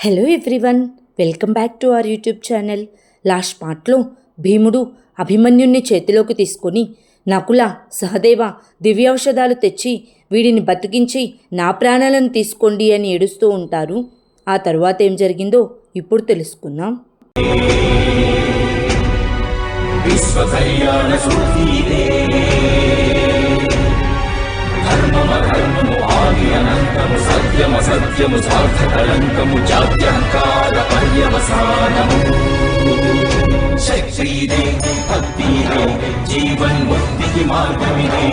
Hello everyone, welcome back to our YouTube channel. Last పార్ట్లో భీముడు అభిమన్యుణ్ణి చేతిలోకి తీసుకొని నకుల, సహదేవ దివ్యౌషధాలు తెచ్చి వీడిని బతికించి నా ప్రాణాలను తీసుకోండి అని ఏడుస్తూ ఉంటారు. ఆ తర్వాత ఏం జరిగిందో ఇప్పుడు తెలుసుకుందాం. సత్యము సార్థకలంకము జాత్యంకార పర్యవసానము శక్తిదే భక్తిదే జీవన్ముక్తికి మార్గమిదే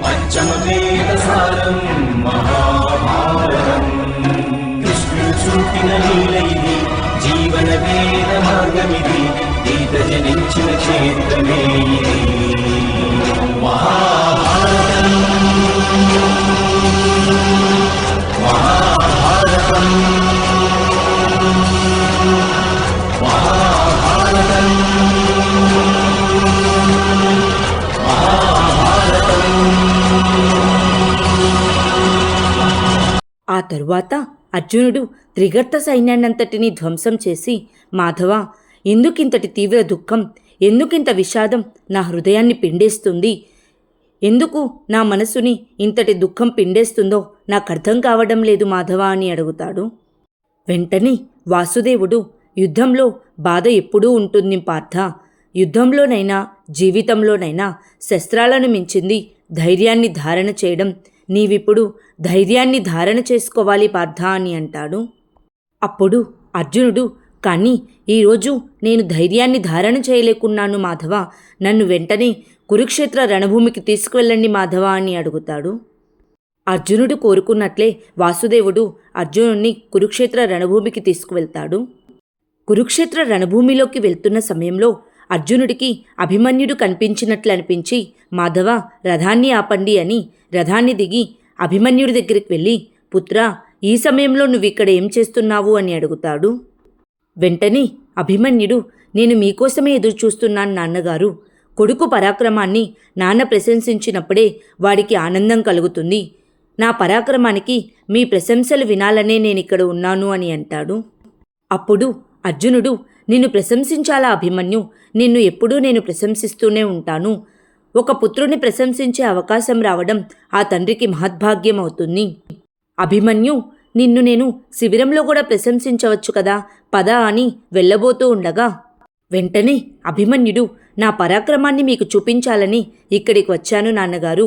పంచమ వేదసారం మహాభారతం కృష్ణుడు చూపిన లీల ఇది జీవన వేద మార్గమిది గీత జనించిన క్షేత్రమే ఇది మహాభారతం. ఆ తరువాత అర్జునుడు త్రిగర్త సైన్యాన్నంతటినీ ధ్వంసం చేసి, మాధవ, ఎందుకింతటి తీవ్ర దుఃఖం, ఎందుకింత విషాదం నా హృదయాన్ని పిండేస్తుంది, ఎందుకు నా మనసుని ఇంతటి దుఃఖం పిండేస్తుందో నాకు అర్థం కావడం లేదు మాధవ అని అడుగుతాడు. వెంటనే వాసుదేవుడు, యుద్ధంలో బాధ ఎప్పుడూ ఉంటుంది పార్థ, యుద్ధంలోనైనా జీవితంలోనైనా శస్త్రాలను మించింది ధైర్యాన్ని ధారణ చేయడం, నీవిప్పుడు ధైర్యాన్ని ధారణ చేసుకోవాలి పార్థ అని అంటాడు. అప్పుడు అర్జునుడు, కానీ ఈరోజు నేను ధైర్యాన్ని ధారణ చేయలేకున్నాను మాధవ, నన్ను వెంటనే కురుక్షేత్ర రణభూమికి తీసుకువెళ్ళండి మాధవ అని అడుగుతాడు. అర్జునుడు కోరుకున్నట్లే వాసుదేవుడు అర్జునుడిని కురుక్షేత్ర రణభూమికి తీసుకువెళ్తాడు. కురుక్షేత్ర రణభూమిలోకి వెళ్తున్న సమయంలో అర్జునుడికి అభిమన్యుడు కనిపించినట్లు అనిపించి, మాధవ, రథాన్ని ఆపండి అని రథాన్ని దిగి అభిమన్యుడి దగ్గరికి వెళ్ళి, పుత్రా, ఈ సమయంలో నువ్విక్కడ ఏం చేస్తున్నావు అని అడుగుతాడు. వెంటనే అభిమన్యుడు, నేను మీకోసమే ఎదురు చూస్తున్నాను నాన్నగారు, కొడుకు పరాక్రమాన్ని నాన్న ప్రశంసించినప్పుడే వాడికి ఆనందం కలుగుతుంది, నా పరాక్రమానికి మీ ప్రశంసలు వినాలనే నేనిక్కడ ఉన్నాను అని అంటాడు. అప్పుడు అర్జునుడు, నిన్ను ప్రశంసించాలా అభిమన్యు, నిన్ను ఎప్పుడూ నేను ప్రశంసిస్తూనే ఉంటాను, ఒక పుత్రుని ప్రశంసించే అవకాశం రావడం ఆ తండ్రికి మహద్భాగ్యం అవుతుంది. అభిమన్యు, నిన్ను నేను శిబిరంలో కూడా ప్రశంసించవచ్చు కదా, పద అని వెళ్ళబోతూ ఉండగా వెంటనే అభిమన్యుడు, నా పరాక్రమాన్ని మీకు చూపించాలని ఇక్కడికి వచ్చాను నాన్నగారు,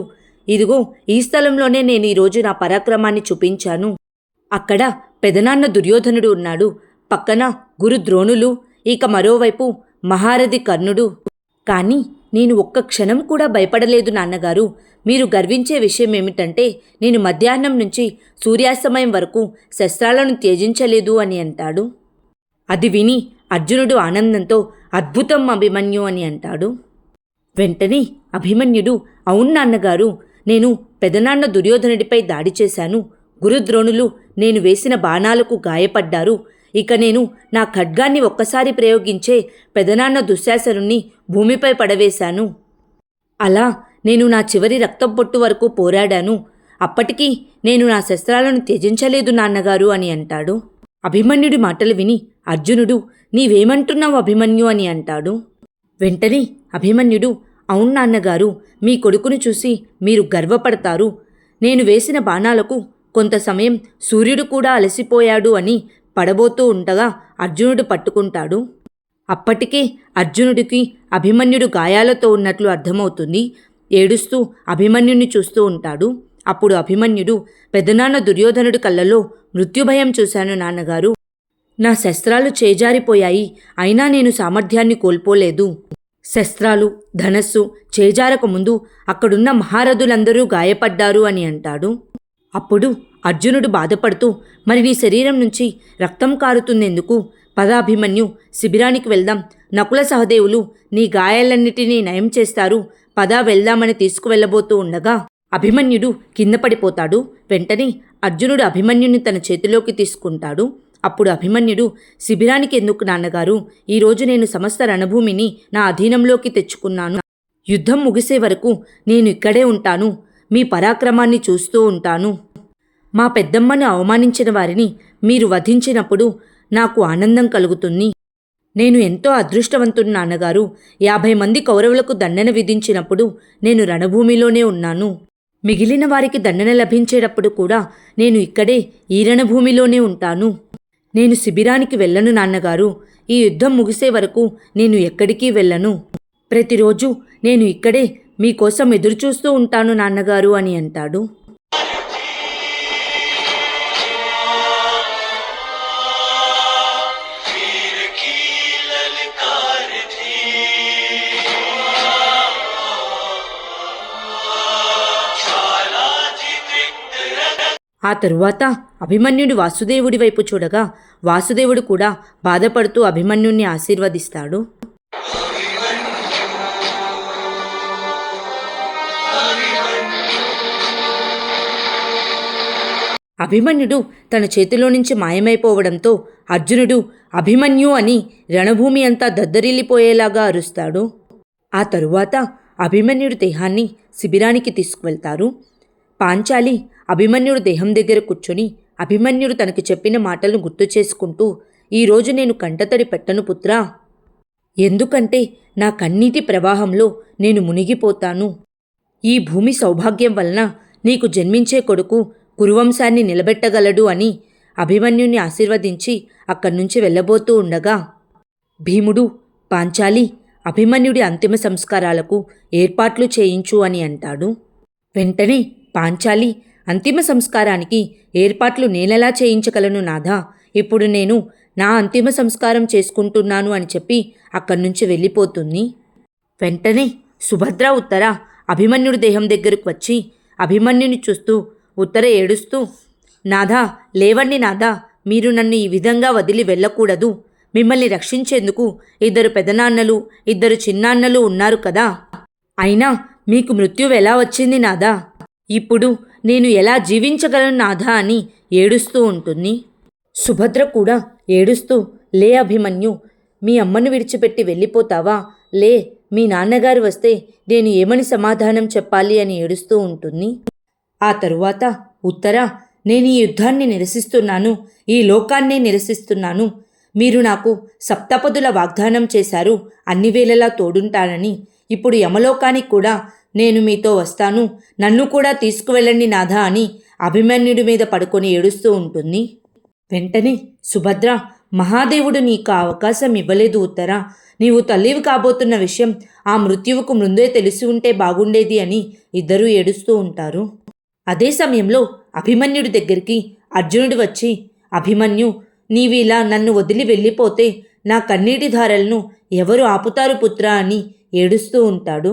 ఇదిగో ఈ స్థలంలోనే నేను ఈరోజు నా పరాక్రమాన్ని చూపించాను. అక్కడ పెదనాన్న దుర్యోధనుడు ఉన్నాడు, పక్కన గురు ద్రోణులు, ఇక మరోవైపు మహారథి కర్ణుడు. కానీ నేను ఒక్క క్షణం కూడా భయపడలేదు నాన్నగారు, మీరు గర్వించే విషయం ఏమిటంటే నేను మధ్యాహ్నం నుంచి సూర్యాస్తమయం వరకు శస్త్రాలను త్యజించలేదు అని అంటాడు. అది విని అర్జునుడు ఆనందంతో, అద్భుతం అభిమన్యు అని అంటాడు. వెంటనే అభిమన్యుడు, అవును నాన్నగారు, నేను పెదనాన్న దుర్యోధనుడిపై దాడి చేశాను, గురుద్రోణులు నేను వేసిన బాణాలకు గాయపడ్డారు, ఇక నేను నా ఖడ్గాన్ని ఒక్కసారి ప్రయోగించే పెదనాన్న దుశ్శాసనుణ్ణి భూమిపై పడవేశాను, అలా నేను నా చివరి రక్తం పొట్టు వరకు పోరాడాను, అప్పటికీ నేను నా శస్త్రాలను త్యజించలేదు నాన్నగారు అని అంటాడు. అభిమన్యుడి మాటలు విని అర్జునుడు, నీవేమంటున్నావు అభిమన్యు అని అంటాడు. వెంటనే అభిమన్యుడు, అవును నాన్నగారు, మీ కొడుకును చూసి మీరు గర్వపడతారు, నేను వేసిన బాణాలకు కొంత సమయం సూర్యుడు కూడా అలసిపోయాడు అని పడబోతూ ఉండగా అర్జునుడు పట్టుకుంటాడు. అప్పటికే అర్జునుడికి అభిమన్యుడు గాయాలతో ఉన్నట్లు అర్థమవుతుంది. ఏడుస్తూ అభిమన్యుని చూస్తూ ఉంటాడు. అప్పుడు అభిమన్యుడు, పెదనాన్న దుర్యోధనుడి కళ్ళలో మృత్యుభయం చూశాను నాన్నగారు, నా శస్త్రాలు చేజారిపోయాయి, అయినా నేను సామర్థ్యాన్ని కోల్పోలేదు, శస్త్రాలు ధనస్సు చేజారక ముందు అక్కడున్న మహారథులందరూ గాయపడ్డారు అని అంటాడు. అప్పుడు అర్జునుడు బాధపడుతూ, మరి నీ శరీరం నుంచి రక్తం కారుతుందెందుకు, పదాభిమన్యు, శిబిరానికి వెళ్దాం, నకుల సహదేవులు నీ గాయాలన్నిటినీ నయం చేస్తారు, పదా వెళ్దామని తీసుకువెళ్ళబోతూ ఉండగా అభిమన్యుడు కింద పడిపోతాడు. వెంటనే అర్జునుడు అభిమన్యుని తన చేతిలోకి తీసుకుంటాడు. అప్పుడు అభిమన్యుడు, శిబిరానికి ఎందుకు నాన్నగారు, ఈరోజు నేను సమస్త రణభూమిని నా అధీనంలోకి తెచ్చుకున్నాను, యుద్ధం ముగిసే వరకు నేను ఇక్కడే ఉంటాను, మీ పరాక్రమాన్ని చూస్తూ ఉంటాను. మా పెద్దమ్మను అవమానించిన వారిని మీరు వధించినప్పుడు నాకు ఆనందం కలుగుతుంది. నేను ఎంతో అదృష్టవంతుడు నాన్నగారు. 50 మంది కౌరవులకు దండన విధించినప్పుడు నేను రణభూమిలోనే ఉన్నాను. మిగిలిన వారికి దండన లభించేటప్పుడు కూడా నేను ఇక్కడే ఈ రణభూమిలోనే ఉంటాను. నేను శిబిరానికి వెళ్ళను నాన్నగారు. ఈ యుద్ధం ముగిసే వరకు నేను ఎక్కడికి వెళ్ళను. ప్రతిరోజు నేను ఇక్కడే మీకోసం ఎదురుచూస్తూ ఉంటాను నాన్నగారు అని అంటాడు. ఆ తరువాత అభిమన్యుడు వాసుదేవుడి వైపు చూడగా వాసుదేవుడు కూడా బాధపడుతూ అభిమన్యుణ్ణి ఆశీర్వదిస్తాడు. అభిమన్యుడు తన చేతిలో నుంచి మాయమైపోవడంతో అర్జునుడు అభిమన్యు అని రణభూమి అంతా దద్దరిల్లిపోయేలాగా అరుస్తాడు. ఆ తరువాత అభిమన్యుడి దేహాన్ని శిబిరానికి తీసుకువెళ్తారు. పాంచాలి అభిమన్యుడు దేహం దగ్గర కూర్చొని అభిమన్యుడు తనకు చెప్పిన మాటలను గుర్తు చేసుకుంటూ, ఈరోజు నేను కంటతడి పెట్టను పుత్రా, ఎందుకంటే నా కన్నీటి ప్రవాహంలో నేను మునిగిపోతాను. ఈ భూమి సౌభాగ్యం వలన నీకు జన్మించే కొడుకు కురువంశాన్ని నిలబెట్టగలడు అని అభిమన్యుని ఆశీర్వదించి అక్కడి నుంచి వెళ్ళబోతూ ఉండగా భీముడు పాంచాలి అభిమన్యుడి అంతిమ సంస్కారాలకు ఏర్పాట్లు చేయించు అని అంటాడు. వెంటనే పాంచాలి అంతిమ సంస్కారానికి ఏర్పాట్లు నేనెలా చేయించగలను నాథా, ఇప్పుడు నేను నా అంతిమ సంస్కారం చేసుకుంటున్నాను అని చెప్పి అక్కడి నుంచి వెళ్ళిపోతుంది. వెంటనే సుభద్ర ఉత్తర అభిమన్యుడి దేహం దగ్గరకు వచ్చి అభిమన్యుని చూస్తూ ఉత్తర ఏడుస్తూ, నాథా లేవండి నాథా, మీరు నన్ను ఈ విధంగా వదిలి వెళ్ళకూడదు. మిమ్మల్ని రక్షించేందుకు 2 పెదనాన్నలు 2 చిన్నాన్నలు ఉన్నారు కదా, అయినా మీకు మృత్యువు ఎలా వచ్చింది నాథా, ఇప్పుడు నేను ఎలా జీవించగలను నాథా అని ఏడుస్తూ ఉంటుంది. సుభద్ర కూడా ఏడుస్తూ, లే అభిమన్యు, మీ అమ్మను విడిచిపెట్టి వెళ్ళిపోతావా, లే, మీ నాన్నగారు వస్తే నేను ఏమని సమాధానం చెప్పాలి అని ఏడుస్తూ ఉంటుంది. ఆ తరువాత ఉత్తర, నేను ఈ యుద్ధాన్ని నిరసిస్తున్నాను, ఈ లోకాన్నే నిరసిస్తున్నాను. మీరు నాకు సప్తపదుల వాగ్దానం చేశారు, అన్ని వేళలా తోడుంటానని. ఇప్పుడు యమలోకానికి కూడా నేను మీతో వస్తాను, నన్ను కూడా తీసుకువెళ్ళండి నాథా అని అభిమన్యుడి మీద పడుకొని ఏడుస్తూ ఉంటుంది. వెంటనే సుభద్ర, మహాదేవుడు నీకు ఆ అవకాశం ఇవ్వలేదు ఉత్తర, నీవు తల్లివి కాబోతున్న విషయం ఆ మృత్యువుకు ముందే తెలిసి ఉంటే బాగుండేది అని ఇద్దరూ ఏడుస్తూ ఉంటారు. అదే సమయంలో అభిమన్యుడి దగ్గరికి అర్జునుడు వచ్చి, అభిమన్యు, నీవిలా నన్ను వదిలి వెళ్ళిపోతే నా కన్నీటి ధారలను ఎవరు ఆపుతారు పుత్రా అని ఏడుస్తూ ఉంటాడు.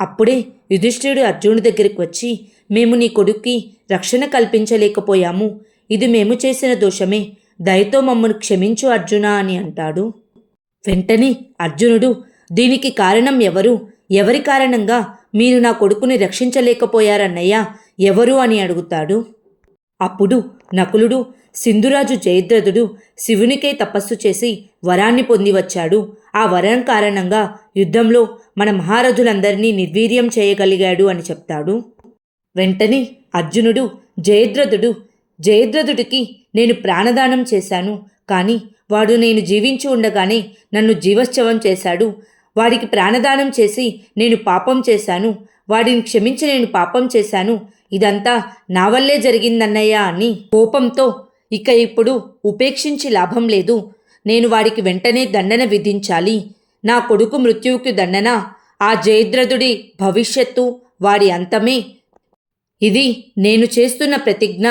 అప్పుడే యుధిష్ఠిరుడు అర్జునుడి దగ్గరికి వచ్చి, మేము నీ కొడుక్కి రక్షణ కల్పించలేకపోయాము, ఇది మేము చేసిన దోషమే, దయతో మమ్మను క్షమించు అర్జున అని అంటాడు. వెంటనే అర్జునుడు, దీనికి కారణం ఎవరు, ఎవరి కారణంగా మీరు నా కొడుకుని రక్షించలేకపోయారన్నయ్యా, ఎవరు అని అడుగుతాడు. అప్పుడు నకులుడు, సింధురాజు జయద్రథుడు శివునికై తపస్సు చేసి వరాన్ని పొంది వచ్చాడు, ఆ వరం కారణంగా యుద్ధంలో మన మహారథులందరినీ నిర్వీర్యం చేయగలిగాడు అని చెప్తాడు. వెంటనే అర్జునుడు, జయద్రథుడికి నేను ప్రాణదానం చేశాను, కానీ వాడు నేను జీవించి ఉండగానే నన్ను జీవశ్చవం చేశాడు, వాడికి ప్రాణదానం చేసి నేను పాపం చేశాను, వాడిని క్షమించి నేను పాపం చేశాను, ఇదంతా నా వల్లే జరిగిందన్నయ్య అని కోపంతో, ఇక ఇప్పుడు ఉపేక్షించి లాభం లేదు, నేను వాడికి వెంటనే దండన విధించాలి, నా కొడుకు మృత్యువుకి దండన, ఆ జయద్రథుడి భవిష్యత్తు, వాడి అంతమే, ఇది నేను చేస్తున్న ప్రతిజ్ఞ,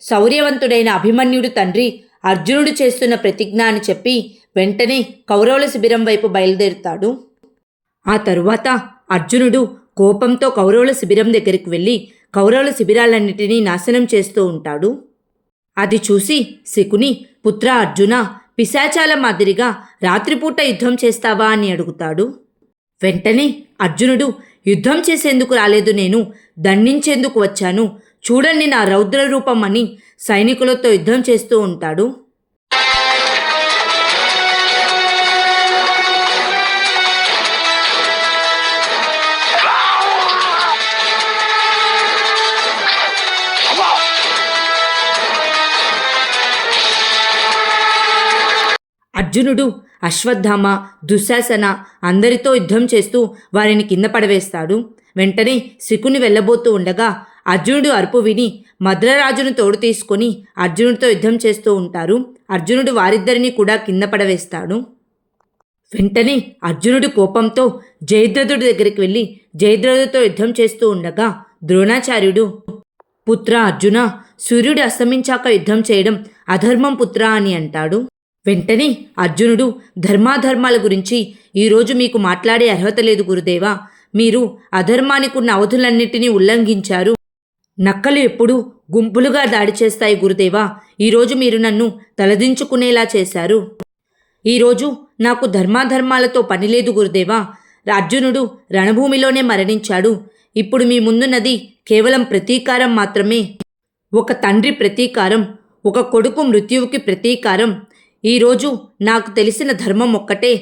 శౌర్యవంతుడైన అభిమన్యుడు తండ్రి అర్జునుడు చేస్తున్న ప్రతిజ్ఞ అని చెప్పి వెంటనే కౌరవుల శిబిరం వైపు బయలుదేరుతాడు. ఆ తరువాత అర్జునుడు కోపంతో కౌరవుల శిబిరం దగ్గరికి వెళ్ళి కౌరవుల శిబిరాలన్నిటినీ నాశనం చేస్తూ ఉంటాడు. అది చూసి శకుని, పుత్ర అర్జున, పిశాచాల మాదిరిగా రాత్రిపూట యుద్ధం చేస్తావా అని అడుగుతాడు. వెంటనే అర్జునుడు, యుద్ధం చేసేందుకు రాలేదు, నేను దండించేందుకు వచ్చాను, చూడండి నా రౌద్ర రూపం అని సైనికులతో యుద్ధం చేస్తూ ఉంటాడు. అర్జునుడు అశ్వత్థామ, దుశ్శాసన అందరితో యుద్ధం చేస్తూ వారిని కింద పడవేస్తాడు. వెంటనే శకుని వెళ్ళబోతూ ఉండగా అర్జునుడు అరుపు విని మద్రరాజును తోడు తీసుకొని అర్జునుడితో యుద్ధం చేస్తూ ఉంటారు. అర్జునుడు వారిద్దరినీ కూడా కింద పడవేస్తాడు. వెంటనే అర్జునుడు కోపంతో జయద్రథుడి దగ్గరికి వెళ్ళి జయద్రథుడితో యుద్ధం చేస్తూ ఉండగా ద్రోణాచార్యుడు, పుత్ర అర్జున, సూర్యుడు అస్తమించాక యుద్ధం చేయడం అధర్మం పుత్ర అని అంటాడు. వెంటనే అర్జునుడు, ధర్మాధర్మాల గురించి ఈరోజు మీకు మాట్లాడే అర్హత లేదు గురుదేవా. మీరు అధర్మానికి ఉన్న అవధులన్నిటినీ ఉల్లంఘించారు. నక్కలు ఎప్పుడూ గుంపులుగా దాడి చేస్తాయి గురుదేవా. ఈరోజు మీరు నన్ను తలదించుకునేలా చేశారు. ఈరోజు నాకు ధర్మాధర్మాలతో పనిలేదు గురుదేవా. అర్జునుడు రణభూమిలోనే మరణించాడు. ఇప్పుడు మీ ముందున్నది కేవలం ప్రతీకారం మాత్రమే. ఒక తండ్రి ప్రతీకారం, ఒక కొడుకు మృత్యువుకి ప్రతీకారం. ఈరోజు నాకు తెలిసిన ధర్మం ఒక్కటే,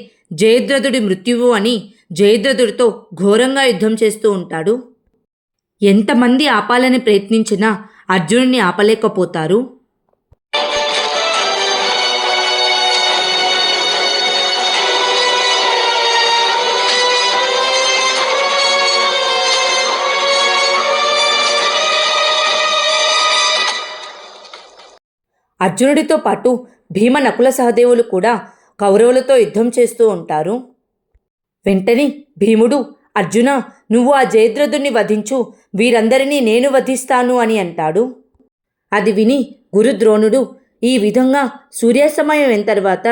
జయద్రథుడి మృత్యువు అని జయద్రథుడితో ఘోరంగా యుద్ధం చేస్తూ ఉంటాడు. ఎంతమంది ఆపాలని ప్రయత్నించినా అర్జునుడిని ఆపలేకపోతారు. అర్జునుడితో పాటు భీమ, నకుల సహదేవులు కూడా కౌరవులతో యుద్ధం చేస్తూ ఉంటారు. వెంటనే భీముడు, అర్జున, నువ్వు ఆ జయద్రథుడిని వధించు, వీరందరినీ నేను వధిస్తాను అని అంటాడు. అది విని గురుద్రోణుడు, ఈ విధంగా సూర్యాస్తమయం అయిన తర్వాత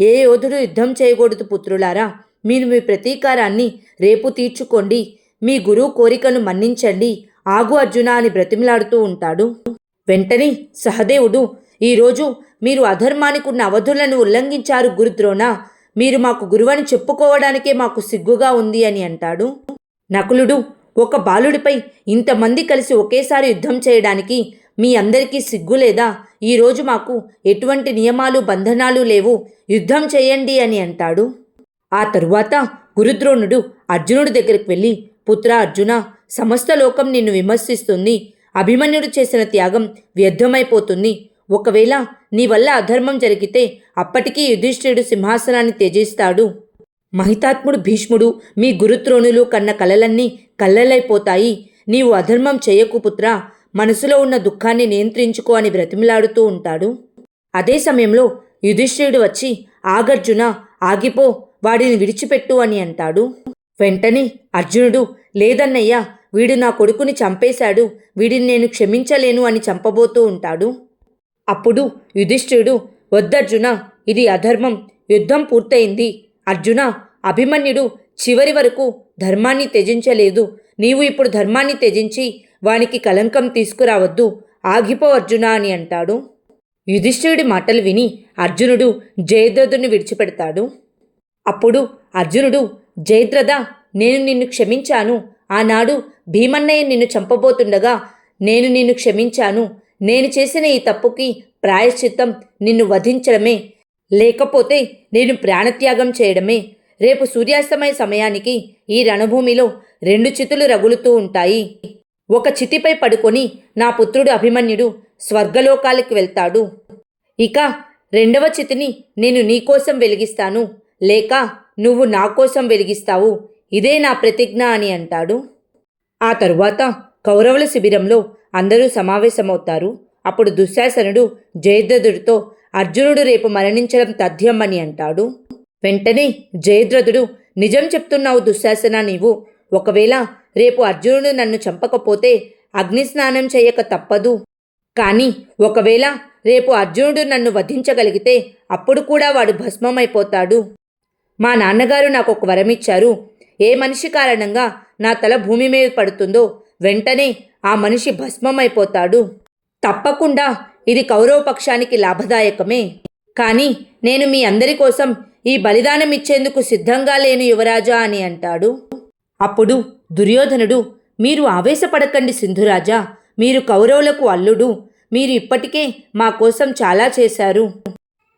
ఏ యోధుడు యుద్ధం చేయకూడదు పుత్రులారా. మీరు మీ ప్రతీకారాన్ని రేపు తీర్చుకోండి. మీ గురువు కోరికను మన్నించండి. ఆగు అర్జున అని బ్రతిమిలాడుతూ ఉంటాడు. వెంటనే సహదేవుడు, ఈరోజు మీరు అధర్మానికి ఉన్న అవధులను ఉల్లంఘించారు గురుద్రోణ. మీరు మాకు గురువని చెప్పుకోవడానికే మాకు సిగ్గుగా ఉంది అని అంటాడు. నకులుడు, ఒక బాలుడిపై ఇంతమంది కలిసి ఒకేసారి యుద్ధం చేయడానికి మీ అందరికీ సిగ్గు లేదా? ఈరోజు మాకు ఎటువంటి నియమాలు, బంధనాలు లేవు. యుద్ధం చేయండి అని అంటాడు. ఆ తరువాత గురుద్రోణుడు అర్జునుడి దగ్గరికి వెళ్ళి, పుత్ర అర్జున, సమస్త లోకం నిన్ను విమర్శిస్తుంది. అభిమన్యుడు చేసిన త్యాగం వ్యర్థమైపోతుంది. ఒకవేళ నీ వల్ల అధర్మం జరిగితే అప్పటికీ యుధిష్ఠిరుడు సింహాసనాన్ని త్యజిస్తాడు. మహితాత్ముడు భీష్ముడు, మీ గురుద్రోణులు కన్న కలలన్నీ కల్లలైపోతాయి. నీవు అధర్మం చేయకు పుత్ర, మనసులో ఉన్న దుఃఖాన్ని నియంత్రించుకో అని బ్రతిమిలాడుతూ ఉంటాడు. అదే సమయంలో యుధిష్ఠిరుడు వచ్చి, ఆగర్జున, ఆగిపో, వాడిని విడిచిపెట్టు అని అంటాడు. వెంటనే అర్జునుడు, లేదన్నయ్యా, వీడు నా కొడుకుని చంపేశాడు, వీడిని నేను క్షమించలేను అని చంపబోతూ ఉంటాడు. అప్పుడు యుధిష్ఠిరుడు, వద్దర్జున, ఇది అధర్మం. యుద్ధం పూర్తయింది. అర్జున, అభిమన్యుడు చివరి వరకు ధర్మాన్ని త్యజించలేదు. నీవు ఇప్పుడు ధర్మాన్ని త్యజించి వానికి కలంకం తీసుకురావద్దు. ఆగిపో అర్జున అని అంటాడు. యుధిష్ఠిరుడి మాటలు విని అర్జునుడు జయద్రథుడిని విడిచిపెడతాడు. అప్పుడు అర్జునుడు, జయద్రథ, నేను నిన్ను క్షమించాను. ఆనాడు భీమన్నయ్య నిన్ను చంపబోతుండగా నేను నిన్ను క్షమించాను. నేను చేసిన ఈ తప్పుకి ప్రాయశ్చిత్తం నిన్ను వధించడమే, లేకపోతే నేను ప్రాణత్యాగం చేయడమే. రేపు సూర్యాస్తమయ సమయానికి ఈ రణభూమిలో 2 చితులు రగులుతూ ఉంటాయి. ఒక చితిపై పడుకొని నా పుత్రుడు అభిమన్యుడు స్వర్గలోకాలకు వెళ్తాడు. ఇక 2వ చితిని నేను నీకోసం వెలిగిస్తాను, లేక నువ్వు నా కోసం వెలిగిస్తావు. ఇదే నా ప్రతిజ్ఞ అని అంటాడు. ఆ తరువాత కౌరవుల శిబిరంలో అందరూ సమావేశమవుతారు. అప్పుడు దుశ్శాసనుడు జయద్రథుడితో, అర్జునుడు రేపు మరణించడం తథ్యం అని అంటాడు. వెంటనే జయద్రథుడు, నిజం చెప్తున్నావు దుశ్శాసన నీవు. ఒకవేళ రేపు అర్జునుడు నన్ను చంపకపోతే అగ్నిస్నానం చేయక తప్పదు. కానీ ఒకవేళ రేపు అర్జునుడు నన్ను వధించగలిగితే అప్పుడు కూడా వాడు భస్మమైపోతాడు. మా నాన్నగారు నాకు ఒక వరమిచ్చారు. ఏ మనిషి కారణంగా నా తల భూమి మీద పడుతుందో వెంటనే ఆ మనిషి భస్మమైపోతాడు. తప్పకుండా ఇది కౌరవ పక్షానికి లాభదాయకమే. కానీ నేను మీ అందరి కోసం ఈ బలిదానం ఇచ్చేందుకు సిద్ధంగా లేను యువరాజా అని అంటాడు. అప్పుడు దుర్యోధనుడు, మీరు ఆవేశపడకండి సింధురాజా, మీరు కౌరవులకు అల్లుడు. మీరు ఇప్పటికే మా కోసం చాలా చేశారు.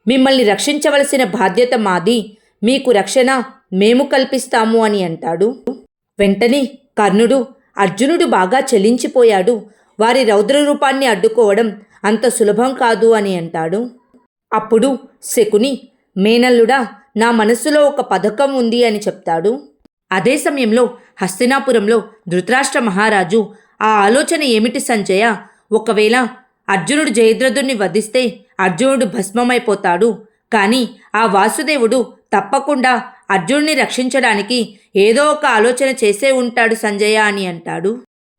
మిమ్మల్ని రక్షించవలసిన బాధ్యత మాది. మీకు రక్షణ మేము కల్పిస్తాము అని అంటాడు. వెంటనే కర్ణుడు, అర్జునుడు బాగా చలించిపోయాడు. వారి రౌద్ర రూపాన్ని అడ్డుకోవడం అంత సులభం కాదు అని అంటాడు. అప్పుడు శకుని, మేనల్లుడా, నా మనస్సులో ఒక పథకం ఉంది అని చెప్తాడు. అదే సమయంలో హస్తినాపురంలో ధృతరాష్ట్ర మహారాజు, ఆ ఆలోచన ఏమిటి సంజయ? ఒకవేళ అర్జునుడు జయద్రథుణ్ణి వధిస్తే అర్జునుడు భస్మమైపోతాడు. కానీ ఆ వాసుదేవుడు తప్పకుండా అర్జునుడిని రక్షించడానికి ఏదో ఒక ఆలోచన చేసే ఉంటాడు సంజయ అని అంటాడు.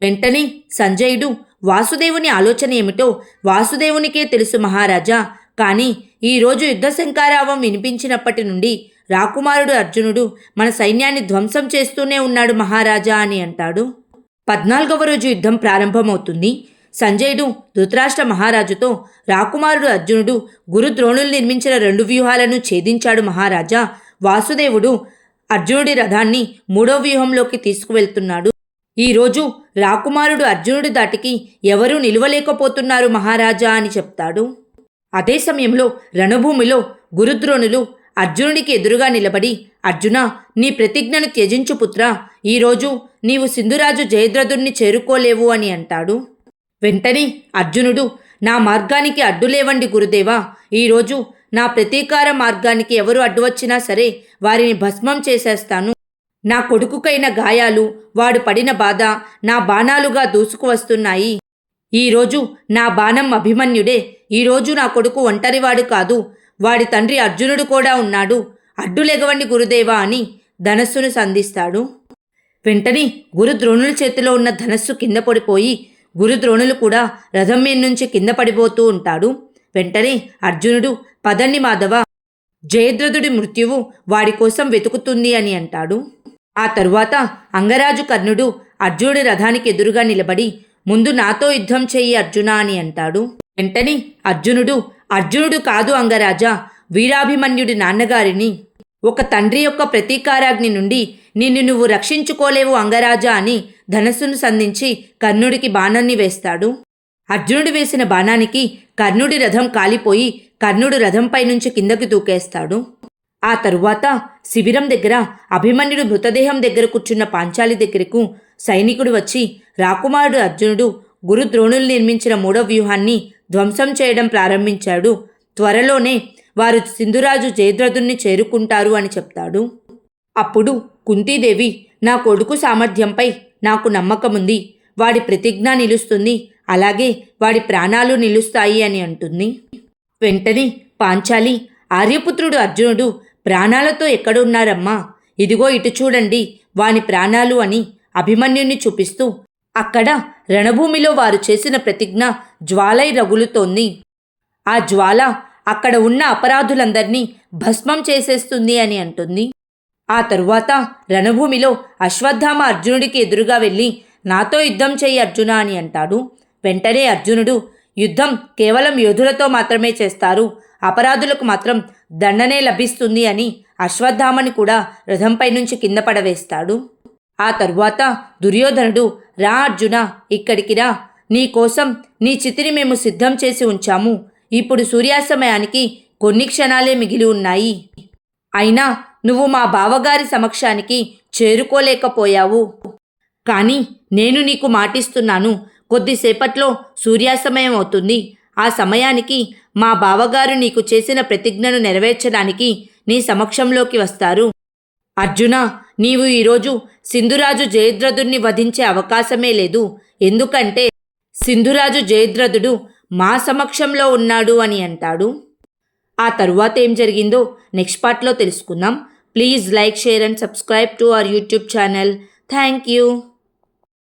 వెంటనే సంజయుడు, వాసుదేవుని ఆలోచన ఏమిటో వాసుదేవునికే తెలుసు మహారాజా. కానీ ఈరోజు యుద్ధ శంఖారావం వినిపించినప్పటి నుండి రాకుమారుడు అర్జునుడు మన సైన్యాన్ని ధ్వంసం చేస్తూనే ఉన్నాడు మహారాజా అని అంటాడు. 14వ రోజు యుద్ధం ప్రారంభమవుతుంది. సంజయుడు ధృతరాష్ట్ర మహారాజుతో, రాకుమారుడు అర్జునుడు గురుద్రోణులు నిర్మించిన 2 వ్యూహాలను ఛేదించాడు మహారాజా. వాసుదేవుడు అర్జునుడి రథాన్ని 3వ వ్యూహంలోకి తీసుకువెళ్తున్నాడు. ఈరోజు రాకుమారుడు అర్జునుడి దాటికి ఎవరూ నిలువలేకపోతున్నారు మహారాజా అని చెప్తాడు. అదే సమయంలో రణభూమిలో గురుద్రోణులు అర్జునుడికి ఎదురుగా నిలబడి, అర్జున, నీ ప్రతిజ్ఞను త్యజించు పుత్రా. ఈరోజు నీవు సింధురాజు జయద్రథుణ్ణి చేరుకోలేవు అని అంటాడు. వెంటనే అర్జునుడు, నా మార్గానికి అడ్డులేవండి గురుదేవా. ఈరోజు నా ప్రతీకార మార్గానికి ఎవరు అడ్డు వచ్చినా సరే వారిని భస్మం చేసేస్తాను. నా కొడుకుకైన గాయాలు, వాడు పడిన బాధ నా బాణాలుగా దూసుకువస్తున్నాయి. ఈరోజు నా బాణం అభిమన్యుడే. ఈరోజు నా కొడుకు ఒంటరివాడు కాదు, వాడి తండ్రి అర్జునుడు కూడా ఉన్నాడు. అడ్డులెగవండి గురుదేవా అని ధనస్సును సంధిస్తాడు. వెంటనే గురుద్రోణుల చేతిలో ఉన్న ధనస్సు కింద పడిపోయి గురుద్రోణులు కూడా రథం మీద నుంచి కింద పడిపోతూ ఉంటాడు. వెంటనే అర్జునుడు, పదండి మాధవ, జయద్రథుడి మృత్యువు వాడి కోసం వెతుకుతుంది అని అంటాడు. ఆ తరువాత అంగరాజు కర్ణుడు అర్జునుడి రథానికి ఎదురుగా నిలబడి, ముందు నాతో యుద్ధం చెయ్యి అర్జున అని అంటాడు. వెంటనే అర్జునుడు కాదు అంగరాజా, వీరాభిమన్యుడి నాన్నగారిని. ఒక తండ్రి యొక్క ప్రతీకారాగ్ని నుండి నిన్ను నువ్వు రక్షించుకోలేవు అంగరాజా అని ధనస్సును సంధించి కర్ణుడికి బాణాన్ని వేస్తాడు. అర్జునుడు వేసిన బాణానికి కర్ణుడి రథం కాలిపోయి కర్ణుడు రథంపై నుంచి కిందకి దూకేస్తాడు. ఆ తరువాత శిబిరం దగ్గర అభిమన్యుడు మృతదేహం దగ్గర కూర్చున్న పాంచాలి దగ్గరకు సైనికుడు వచ్చి, రాకుమారుడు అర్జునుడు గురుద్రోణులు నిర్మించిన 3వ వ్యూహాన్ని ధ్వంసం చేయడం ప్రారంభించాడు. త్వరలోనే వారు సింధురాజు జయద్రథుణ్ణి చేరుకుంటారు అని చెప్తాడు. అప్పుడు కుంతీదేవి, నా కొడుకు సామర్థ్యంపై నాకు నమ్మకముంది. వాడి ప్రతిజ్ఞ నిలుస్తుంది, అలాగే వాడి ప్రాణాలు నిలుస్తాయి అని అంటుంది. వెంటనే పాంచాలి, ఆర్యపుత్రుడు అర్జునుడు ప్రాణాలతో ఎక్కడున్నారమ్మా? ఇదిగో ఇటు చూడండి వాని ప్రాణాలు అని అభిమన్యుణ్ణి చూపిస్తూ, అక్కడ రణభూమిలో వారు చేసిన ప్రతిజ్ఞ జ్వాలై రగులుతోంది. ఆ జ్వాల అక్కడ ఉన్న అపరాధులందరినీ భస్మం చేసేస్తుంది అని అంటుంది. ఆ తరువాత రణభూమిలో అశ్వత్థామ అర్జునుడికి ఎదురుగా వెళ్ళి, నాతో యుద్ధం చెయ్యి అర్జున అని అంటాడు. వెంటనే అర్జునుడు, యుద్ధం కేవలం యోధులతో మాత్రమే చేస్తారు, అపరాధులకు మాత్రం దండనే లభిస్తుంది అని అశ్వత్థామని కూడా రథంపై నుంచి కింద పడవేస్తాడు. ఆ తరువాత దుర్యోధనుడు, రా అర్జున, ఇక్కడికి రా, నీ కోసం నీ చితిని మేము సిద్ధం చేసి ఉంచాము. ఇప్పుడు సూర్యాస్తమయానికి కొన్ని క్షణాలే మిగిలి ఉన్నాయి. అయినా నువ్వు మా బావగారి సమక్షానికి చేరుకోలేకపోయావు. కానీ నేను నీకు మాటిస్తున్నాను, కొద్దిసేపట్లో సూర్యాస్తమయం అవుతుంది. ఆ సమయానికి మా బావగారు నీకు చేసిన ప్రతిజ్ఞను నెరవేర్చడానికి నీ సమక్షంలోకి వస్తారు. అర్జున, నీవు ఈరోజు సింధురాజు జయద్రథుడిని వధించే అవకాశమే లేదు. ఎందుకంటే సింధురాజు జయద్రథుడు మా సమక్షంలో ఉన్నాడు అని అంటాడు. ఆ తరువాత ఏం జరిగిందో నెక్స్ట్ పార్ట్లో తెలుసుకుందాం. Please like, share and subscribe to our YouTube channel. Thank you.